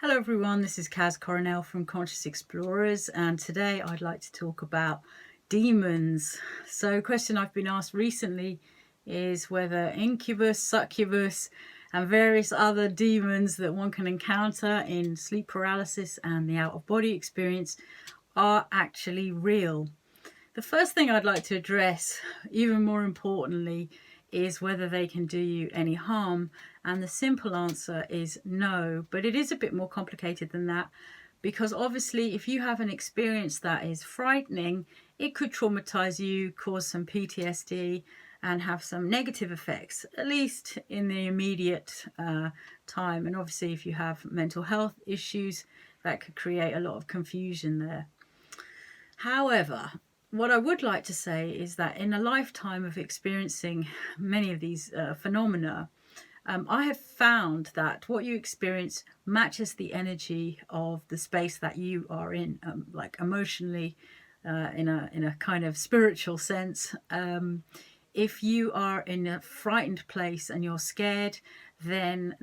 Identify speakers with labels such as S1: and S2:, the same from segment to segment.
S1: Hello everyone, this is Kaz Coronel from Conscious Explorers, and today I'd like to talk about demons. So a question I've been asked recently is whether incubus, succubus and various other demons that one can encounter in sleep paralysis and the out-of-body experience are actually real. The first thing I'd like to address, even more importantly, is whether they can do you any harm. And the simple answer is no, but it is a bit more complicated than that, because obviously if you have an experience that is frightening, it could traumatize you, cause some PTSD and have some negative effects, at least in the immediate time. And obviously if you have mental health issues, that could create a lot of confusion there. However, what I would like to say is that in a lifetime of experiencing many of these phenomena, I have found that what you experience matches the energy of the space that you are in, like emotionally, in a kind of spiritual sense. If you are in a frightened place and you're scared, then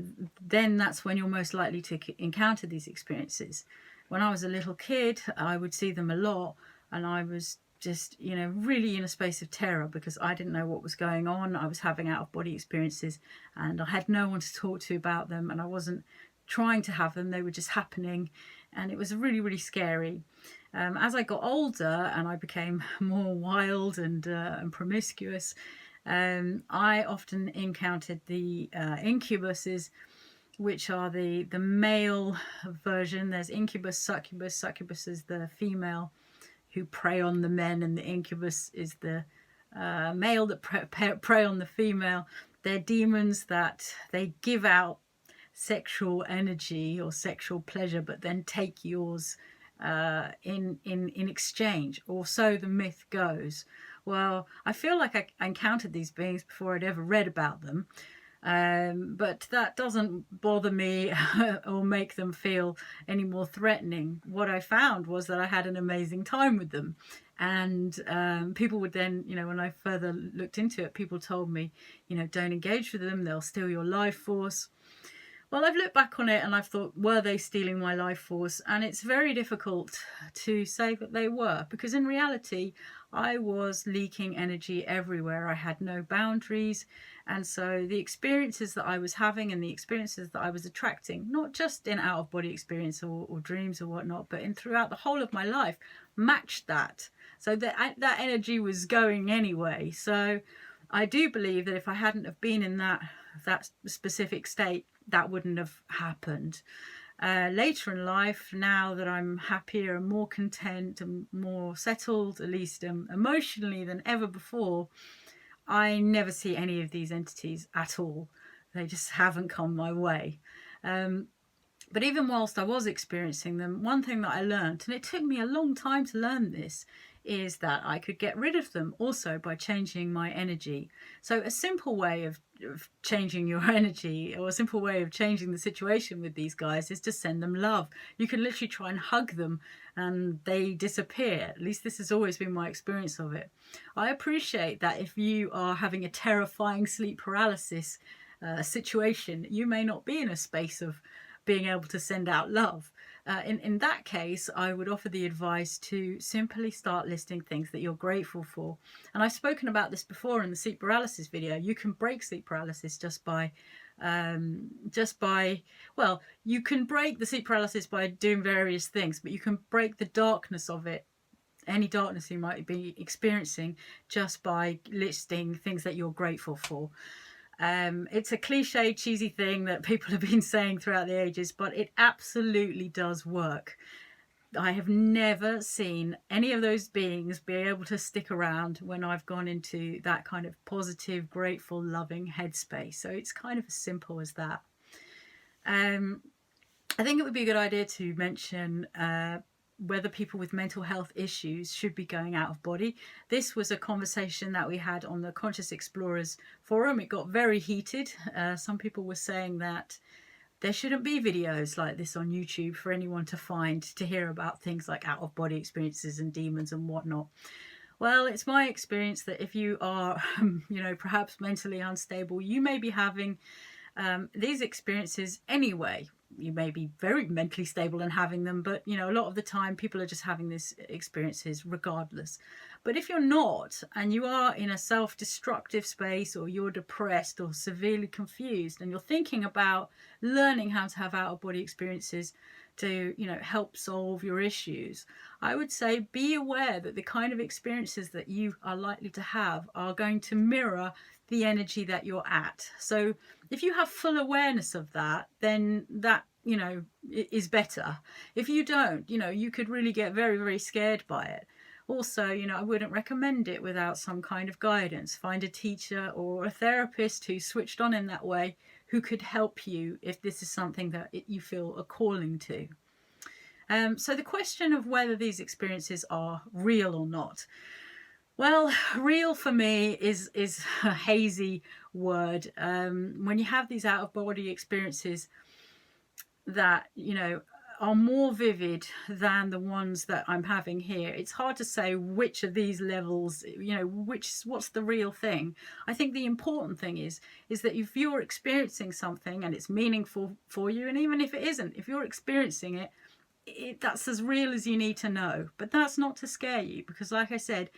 S1: that's when you're most likely to encounter these experiences. When I was a little kid, I would see them a lot, and I was just, really in a space of terror because I didn't know what was going on. I was having out-of-body experiences and I had no one to talk to about them, and I wasn't trying to have them, they were just happening, and it was really, really scary. As I got older and I became more wild and promiscuous, I often encountered the incubuses, which are the male version. There's incubus, succubus. Succubus is the female who prey on the men, and the incubus is the male that prey on the female. They're demons that they give out sexual energy or sexual pleasure, but then take yours in exchange, or so the myth goes. Well, I feel like I encountered these beings before I'd ever read about them. But that doesn't bother me or make them feel any more threatening. What I found was that I had an amazing time with them. And people would then, when I further looked into it, people told me, don't engage with them, they'll steal your life force. Well, I've looked back on it and I've thought, were they stealing my life force? And it's very difficult to say that they were, because in reality, I was leaking energy everywhere. I had no boundaries. And so the experiences that I was having and the experiences that I was attracting, not just in out-of-body experience or dreams or whatnot, but in throughout the whole of my life, matched that. So that energy was going anyway. So I do believe that if I hadn't have been in that specific state, that wouldn't have happened. Later in life, now that I'm happier and more content and more settled, at least emotionally, than ever before, I never see any of these entities at all. They just haven't come my way. But even whilst I was experiencing them, one thing that I learned, and it took me a long time to learn this, is that I could get rid of them also by changing my energy. So a simple way of changing your energy, or a simple way of changing the situation with these guys, is to send them love. You can literally try and hug them and they disappear. At least this has always been my experience of it. I appreciate that if you are having a terrifying sleep paralysis situation, you may not be in a space of being able to send out love. In that case, I would offer the advice to simply start listing things that you're grateful for. And I've spoken about this before in the sleep paralysis video. You can break sleep paralysis just by, well, you can break the sleep paralysis by doing various things, but you can break the darkness of it, any darkness you might be experiencing, just by listing things that you're grateful for. It's a cliche, cheesy thing that people have been saying throughout the ages, but it absolutely does work. I have never seen any of those beings be able to stick around when I've gone into that kind of positive, grateful, loving headspace. So it's kind of as simple as that. I think it would be a good idea to mention whether people with mental health issues should be going out of body. This was a conversation that we had on the Conscious Explorers forum. It got very heated. Some people were saying that there shouldn't be videos like this on YouTube for anyone to find to hear about things like out of body experiences and demons and whatnot. Well, it's my experience that if you are, perhaps mentally unstable, you may be having these experiences anyway. you may be very mentally stable and having them, but you know, a lot of the time people are just having these experiences regardless. But if you're not, and you are in a self-destructive space, or you're depressed or severely confused, and you're thinking about learning how to have out-of-body experiences to, you know, help solve your issues, I would say be aware that the kind of experiences that you are likely to have are going to mirror the energy that you're at. So if you have full awareness of that, then that, you know, is better. If you don't, you know, you could really get very, very scared by it. Also, you know, I wouldn't recommend it without some kind of guidance. Find a teacher or a therapist who's switched on in that way, who could help you if this is something that you feel a calling to. So the question of whether these experiences are real or not. Well, real for me is a hazy word. When you have these out of body experiences that, you know, are more vivid than the ones that I'm having here, it's hard to say which of these levels, you know, what's the real thing. I think the important thing is that if you're experiencing something and it's meaningful for you, and even if it isn't, if you're experiencing it, that's as real as you need to know. But that's not to scare you, because like I said,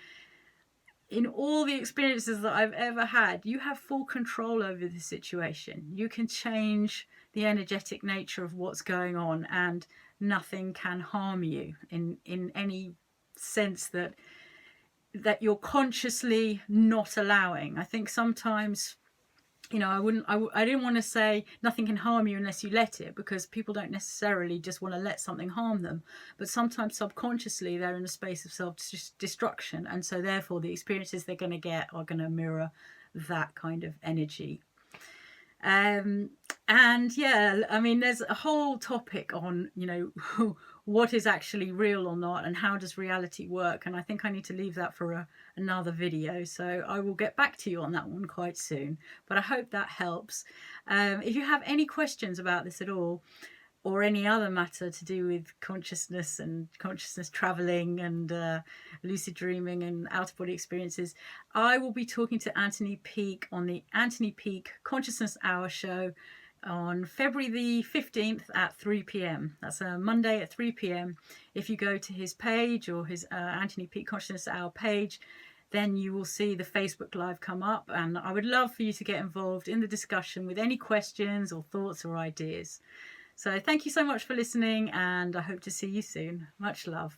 S1: in all the experiences that I've ever had, you have full control over the situation. You can change the energetic nature of what's going on, and nothing can harm you in any sense that you're consciously not allowing. I think sometimes, you know, I didn't want to say nothing can harm you unless you let it, because people don't necessarily just want to let something harm them. But sometimes subconsciously they're in a space of self-destruction, and so therefore the experiences they're going to get are going to mirror that kind of energy. And yeah, I mean, there's a whole topic on, you know, what is actually real or not, and how does reality work, and I think I need to leave that for another video, so I will get back to you on that one quite soon. But I hope that helps. If you have any questions about this at all, or any other matter to do with consciousness and consciousness traveling and lucid dreaming and out-of-body experiences, I will be talking to Anthony Peake on the Anthony Peake Consciousness Hour show on February the 15th at 3 p.m. That's a Monday at 3 p.m. If you go to his page, or his Anthony Peake Consciousness Hour page, then you will see the Facebook Live come up, and I would love for you to get involved in the discussion with any questions or thoughts or ideas. So thank you so much for listening, and I hope to see you soon. Much love.